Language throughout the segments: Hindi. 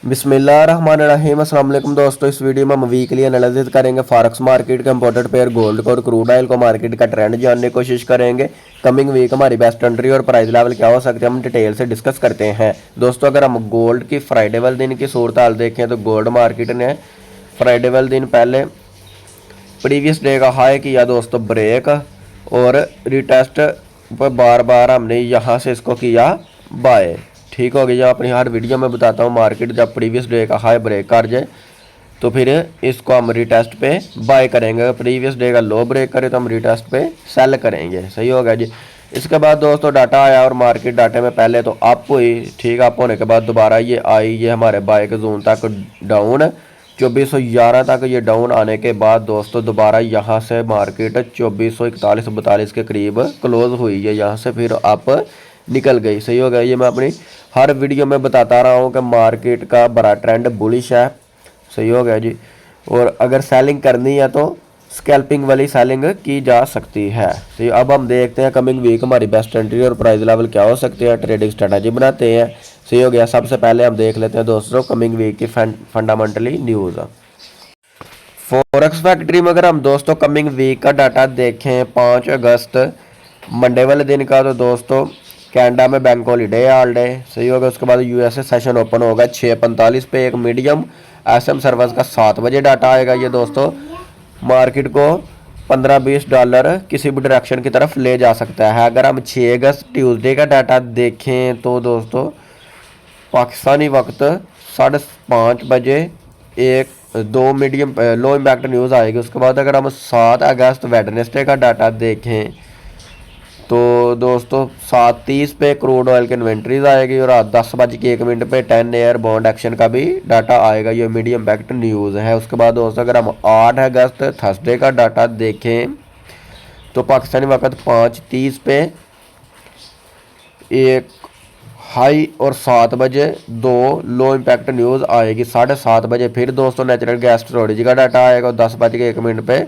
बिस्मिल्लाहिर्रहमानिर्रहीम। अस्सलाम वालेकुम दोस्तों, इस वीडियो में हम वीकली एनालिसिस करेंगे फॉरेक्स मार्केट का, इंपोर्टेड पेयर गोल्ड और क्रूड ऑयल को, मार्केट का ट्रेंड जानने की कोशिश करेंगे। कमिंग वीक हमारी बेस्ट एंट्री और प्राइस लेवल क्या हो सकते हैं हम डिटेल से डिस्कस करते हैं। दोस्तों अगर हम गोल्ड की फ्राइडे वाले दिन की सूरत हाल देखें तो गोल्ड मार्केट ने फ्राइडे वाले दिन पहले प्रीवियस डे का हाई किया दोस्तों ब्रेक, और रिटेस्ट पर बार बार हमने यहाँ से इसको किया बाय। ठीक हो गया। अपनी हर वीडियो में बताता हूँ मार्केट जब प्रीवियस डे का हाई ब्रेक कर जाए तो फिर इसको हम रिटेस्ट पे बाय करेंगे। प्रीवियस डे का लो ब्रेक करे तो हम रिटेस्ट पे सेल करेंगे। सही हो गया जी। इसके बाद दोस्तों डाटा आया और मार्केट डाटे में पहले तो अप हुई। ठीक, अप होने के बाद दोबारा ये आई, ये हमारे बाय के जोन तक डाउन 2411 तक ये डाउन आने के बाद दोस्तों दोबारा यहाँ से मार्केट 2441-42 के करीब क्लोज हुई है। यहाँ से फिर अप निकल गई। सही हो गया। ये मैं अपनी हर वीडियो में बताता रहा हूँ कि मार्केट का बड़ा ट्रेंड बुलिश है। सही हो गया जी। और अगर सेलिंग करनी है तो स्कैल्पिंग वाली सेलिंग की जा सकती है। तो अब हम देखते हैं कमिंग वीक हमारी बेस्ट एंट्री और प्राइस लेवल क्या हो सकते हैं, ट्रेडिंग स्ट्रेटजी बनाते हैं। सही हो गया। सबसे पहले हम देख लेते हैं दोस्तों कमिंग वीक की फंडामेंटली न्यूज़। फॉरेक्स फैक्ट्री में अगर हम दोस्तों कमिंग वीक का डाटा देखें 5 अगस्त मंडे वाले दिन का, तो दोस्तों कनाडा में बैंक हॉलीडे ऑल डे। सही होगा। उसके बाद यूएसए सेशन ओपन होगा 6:45 पे। एक मीडियम एसएम सर्विस का 7 बजे डाटा आएगा। ये दोस्तों मार्केट को $15-20 किसी भी डायरेक्शन की तरफ ले जा सकता है। अगर हम 6 अगस्त ट्यूसडे का डाटा देखें तो दोस्तों पाकिस्तानी वक्त 5:30 बजे एक दो मीडियम लो इम्पैक्ट न्यूज़ आएगी। उसके बाद अगर हम 7 अगस्त वेडनेसडे का डाटा देखें तो दोस्तों 7:30 पे क्रूड ऑयल की इन्वेंट्रीज आएगी और 10:01 पे 10 ईयर बॉन्ड एक्शन का भी डाटा आएगा। ये मीडियम इम्पैक्ट न्यूज़ है। उसके बाद दोस्तों अगर हम 8 अगस्त थर्सडे का डाटा देखें तो पाकिस्तानी वक्त 5:30 पे एक हाई और 7 बजे 2 लो इम्पैक्ट न्यूज़ आएगी। 7:30 बजे फिर दोस्तों नेचुरल गैस स्टोरेज का डाटा आएगा और 10:01 पे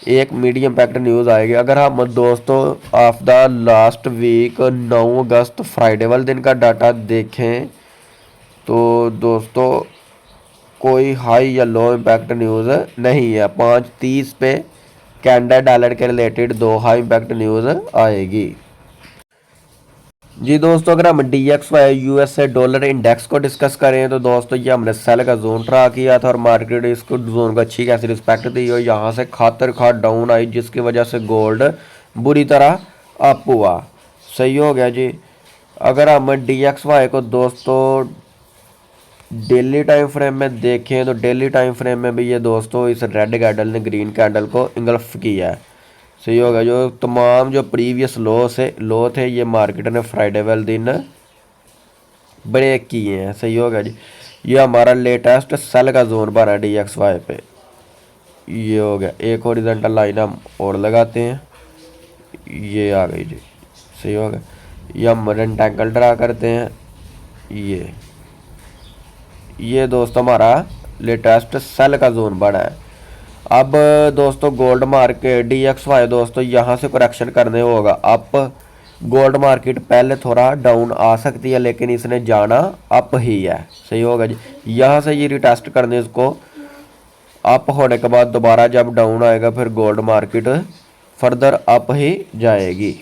एक मीडियम इम्पैक्ट न्यूज़ आएगी। अगर हम दोस्तों ऑफ द लास्ट वीक 9 अगस्त फ्राइडे वाले दिन का डाटा देखें तो दोस्तों कोई हाई या लो इम्पैक्ट न्यूज़ नहीं है। 5:30 पे कैनेडा डॉलर के रिलेटेड 2 हाई इम्पैक्ट न्यूज़ आएगी। जी दोस्तों अगर हम DXY यूएसए डॉलर इंडेक्स को डिस्कस करें तो दोस्तों ये हमने सेल का जोन ट्रा किया था और मार्केट इसको जोन को अच्छी खासी रिस्पेक्ट दी और यहाँ से खातर खा डाउन आई, जिसकी वजह से गोल्ड बुरी तरह अप हुआ। सही हो गया जी। अगर हम DXY को दोस्तों डेली टाइम फ्रेम में देखें तो डेली टाइम फ्रेम में भी ये दोस्तों इस रेड कैंडल ने ग्रीन कैंडल को इंगल्फ किया है। सही होगा। जो तमाम जो प्रीवियस लो थे ये मार्केट ने फ्राइडे वाले दिन ब्रेक किए हैं। सही होगा जी। ये हमारा लेटेस्ट सेल का जोन बना DXY पे। ये हो गया। एक हॉरिजॉन्टल लाइन हम और लगाते हैं, ये आ गई जी। सही होगा। ये हम रेक्टेंगल ड्रा करते हैं। ये दोस्तों हमारा लेटेस्ट सेल का जोन बना है। अब दोस्तों गोल्ड मार्केट DXY दोस्तों यहाँ से करेक्शन करने होगा अप। गोल्ड मार्केट पहले थोड़ा डाउन आ सकती है लेकिन इसने जाना अप ही है। सही होगा जी। यहाँ से ये रिटेस्ट करने इसको अप होने के बाद दोबारा जब डाउन आएगा फिर गोल्ड मार्केट फर्दर अप ही जाएगी।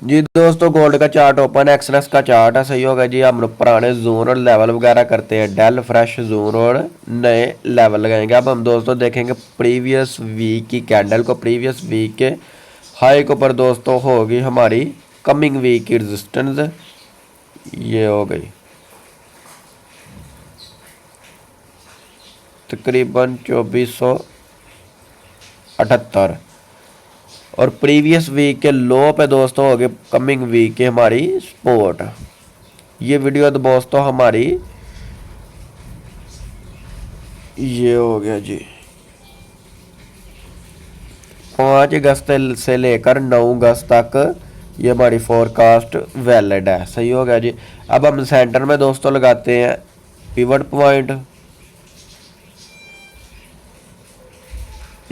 जी दोस्तों गोल्ड का चार्ट ओपन एक्सनेस का चार्ट है। सही होगा जी। हम पुराने जोन और लेवल वगैरह करते हैं, डेल फ्रेश जोन और नए लेवल लगाएंगे। अब हम दोस्तों देखेंगे प्रीवियस वीक की कैंडल को। प्रीवियस वीक के हाई के ऊपर दोस्तों होगी हमारी कमिंग वीक की रेजिस्टेंस। ये हो गई तकरीबन 2478 और प्रीवियस वीक के लो पे दोस्तों हो गए कमिंग वीक के हमारी सपोर्ट। ये वीडियो तो दोस्तों हमारी ये हो गया जी 5 अगस्त से लेकर 9 अगस्त तक ये हमारी फोरकास्ट वैलिड है। सही हो गया जी। अब हम सेंटर में दोस्तों लगाते हैं पिवट पॉइंट।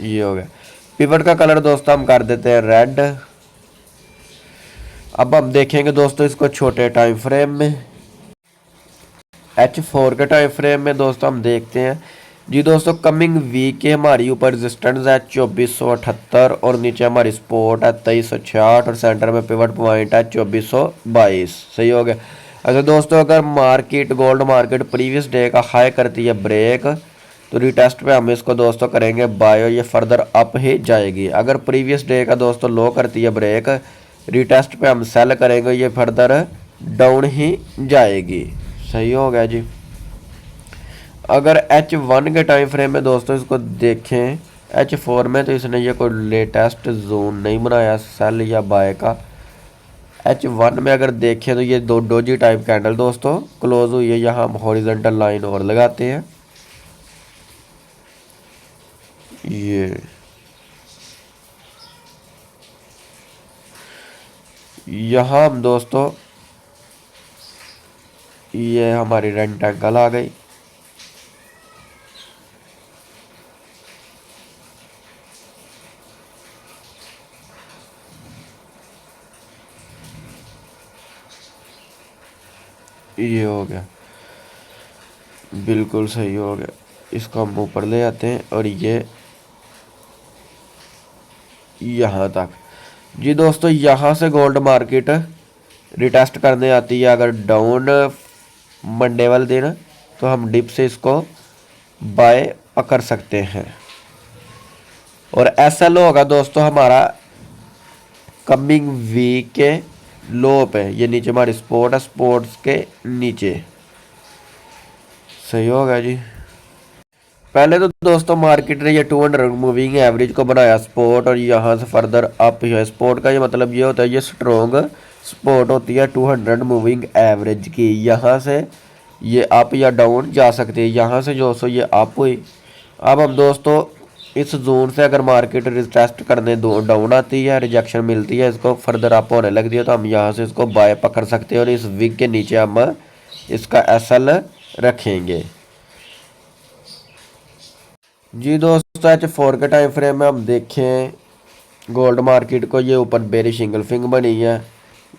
ये हो गया। पिवट का कलर दोस्तों हम कर देते हैं रेड। अब हम देखेंगे दोस्तों इसको छोटे टाइम फ्रेम में। H4 के टाइम फ्रेम में दोस्तों हम देखते हैं जी दोस्तों, कमिंग वीक के हमारी ऊपर रेजिस्टेंस है 2478 और नीचे हमारी सपोर्ट है 2366 और सेंटर में पिवट पॉइंट है 2422। सही हो गया। अच्छा दोस्तों, अगर market gold market previous day का हाई करती है ब्रेक, तो रिटेस्ट पे हम इसको दोस्तों करेंगे बाय और ये फर्दर अप ही जाएगी। अगर प्रीवियस डे का दोस्तों लो करती है ब्रेक, रिटेस्ट पे हम सेल करेंगे, ये फर्दर डाउन ही जाएगी। सही हो गया जी। अगर H1 के टाइम फ्रेम में दोस्तों इसको देखें H4 में, तो इसने ये कोई लेटेस्ट जोन नहीं बनाया सेल या बाय का। H1 में अगर देखें तो ये दो डोजी टाइप कैंडल दोस्तों क्लोज हुई है। यहाँ हम हॉरिजॉन्टल लाइन और लगाते हैं, ये यहाँ हम दोस्तों ये हमारी रेक्टेंगल आ गई। ये हो गया, बिल्कुल सही हो गया। इसको हम ऊपर ले आते हैं और ये यहाँ तक जी दोस्तों। यहाँ से गोल्ड मार्केट रिटेस्ट करने आती है अगर डाउन मंडे वाले दिन, तो हम डिप से इसको बाय पकड़ सकते हैं। और SL होगा दोस्तों हमारा कमिंग वीक के लो पे, ये नीचे हमारी स्पोर्ट है, स्पोर्ट्स के नीचे। सही होगा जी। पहले तो दोस्तों मार्केट ने ये 200 मूविंग एवरेज को बनाया सपोर्ट और यहाँ से फर्दर अप ही है। सपोर्ट का ये मतलब ये होता है, ये स्ट्रॉन्ग सपोर्ट होती है 200 मूविंग एवरेज की। यहाँ से ये अप या डाउन जा सकती है। यहाँ से जो सो ये अप हुई। अब हम दोस्तों इस जोन से अगर मार्केट रिटेस्ट करने डाउन आती है, रिजेक्शन मिलती है, इसको फर्दर अप होने लगती है, तो हम यहाँ से इसको बाय पकड़ सकते हैं और इस विग के नीचे हम इसका SL रखेंगे जी दोस्तों। H4 के टाइम फ्रेम में हम देखें गोल्ड मार्केट को, ये ऊपर बेरिश इंगल्फिंग बनी है,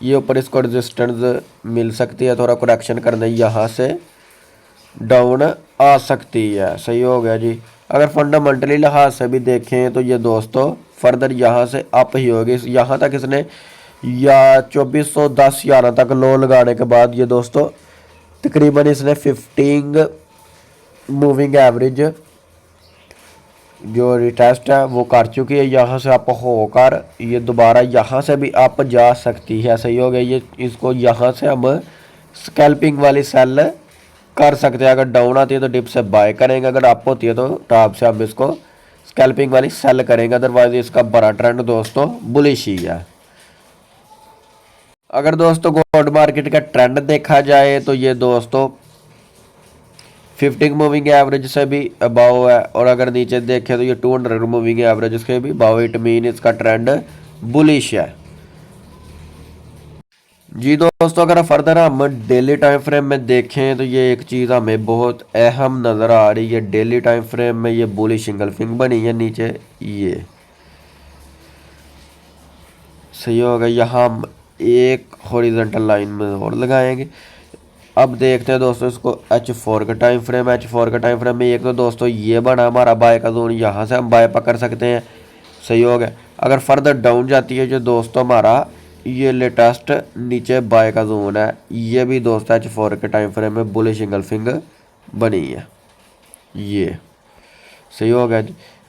ये ऊपर इसको रेजिस्टेंस मिल सकती है, थोड़ा करेक्शन करने यहाँ से डाउन आ सकती है। सही हो गया जी। अगर फंडामेंटली लिहाज से भी देखें तो ये दोस्तों फर्दर यहाँ से अप ही होगी। यहाँ तक इसने या 2410 11 तक लो लगाने के बाद ये दोस्तों तकरीबन इसने 15 मूविंग एवरेज जो रिटेस्ट है वो कर चुकी है। यहाँ से अप होकर ये दोबारा यहाँ से भी अप जा सकती है। सही हो गया। ये इसको यहाँ से हम स्कैल्पिंग वाली सेल कर सकते हैं। अगर डाउन आती है तो डिप से बाय करेंगे, अगर अप होती है तो टॉप से हम इसको स्कैल्पिंग वाली सेल करेंगे। अदरवाइज इसका बड़ा ट्रेंड दोस्तों बुलिश ही है। अगर दोस्तों गोल्ड मार्केट का ट्रेंड देखा जाए तो ये दोस्तों 50 मूविंग एवरेज से भी अबाव है, और अगर नीचे देखें तो ये 200 मूविंग एवरेज से भी अबाव। इट मीन इसका ट्रेंड बुलिश है जी दोस्तों। अगर फर्दर हम डेली टाइम फ्रेम में देखें तो ये एक चीज़ हमें बहुत अहम नज़र आ रही है। डेली टाइम फ्रेम में ये बुलिश इंगल्फिंग बनी है नीचे, ये सही होगा। यहाँ हम एक हॉरिजॉन्टल लाइन में और लगाएंगे। अब देखते हैं दोस्तों इसको H4 का टाइम फ्रेम। H4 का टाइम फ्रेम में एक तो दोस्तों ये बना हमारा बाय का जोन, यहाँ से हम बाय पकड़ सकते हैं। सही हो गया। अगर फर्दर डाउन जाती है जो दोस्तों हमारा ये लेटेस्ट नीचे बाय का जोन है, ये भी दोस्तों H4 के टाइम फ्रेम में बुलिश इंगल्फिंग बनी है। ये सही हो गया।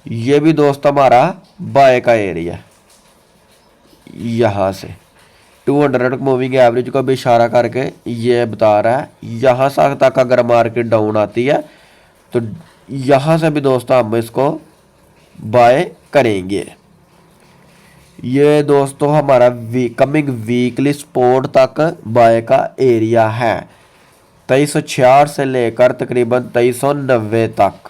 ये भी दोस्तों हमारा बाय का एरिया, यहाँ से 200 मूविंग एवरेज को भी इशारा करके ये बता रहा है। यहाँ से तक अगर मार्केट डाउन आती है तो यहाँ से भी दोस्तों हम इसको बाय करेंगे। ये दोस्तों हमारा कमिंग वीकली सपोर्ट तक बाय का एरिया है, 2366 से लेकर तकरीबन 2390 तक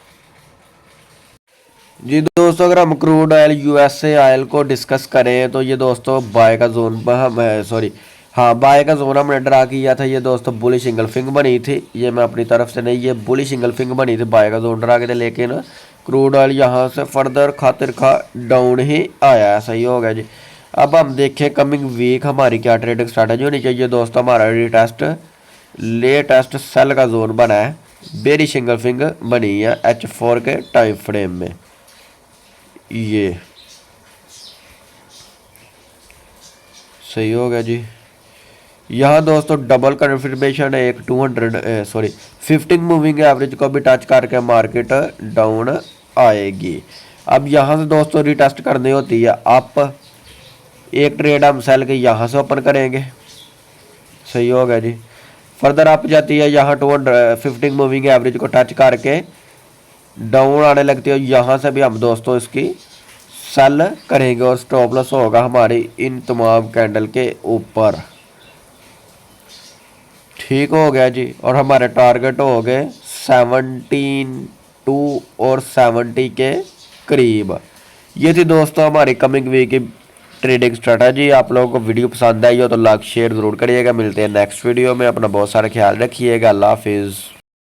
जी दोस्तों। अगर हम क्रूड ऑयल USA ऑयल को डिस्कस करें तो ये दोस्तों बाय का जोन बाय का जोन हमने ड्रा किया था। ये दोस्तों बुलिश इंगल्फिंग बनी थी, ये मैं अपनी तरफ से नहीं, ये बुलिश इंगल्फिंग बनी थी, बाय का जोन ड्रा के थे। लेकिन क्रूड ऑयल यहाँ से फर्दर खातिर खा डाउन ही आया है। सही हो गया जी। अब हम देखें कमिंग वीक हमारी क्या ट्रेडिंग स्ट्रैटेजी होनी चाहिए दोस्तों। हमारा रिटेस्ट लेटेस्ट सेल का जोन बना है, बेरी सिंगल फिंगर बनी है H4 के टाइम फ्रेम में। ये सही हो गया जी। यहाँ दोस्तों डबल कन्फर्मेशन है, एक 15 मूविंग एवरेज को भी टच करके मार्केट डाउन आएगी। अब यहाँ से दोस्तों रिटेस्ट करनी होती है अप, एक ट्रेड हम सेल के यहाँ से ओपन करेंगे। सही हो गया जी। फर्दर अप जाती है, यहाँ 215 मूविंग एवरेज को टच करके डाउन आने लगती है। यहाँ से भी हम दोस्तों इसकी सेल करेंगे और स्टॉप लॉस होगा हमारी इन तमाम कैंडल के ऊपर। ठीक हो गया जी। और हमारे टारगेट हो गए 17 और 70 के करीब। ये थी दोस्तों हमारी कमिंग वीक की ट्रेडिंग स्ट्रेटजी। आप लोगों को वीडियो पसंद आई हो तो लाइक शेयर ज़रूर करिएगा। मिलते हैं नेक्स्ट वीडियो में। अपना बहुत सारा ख्याल रखिएगा। अल्लाह हाफिज़।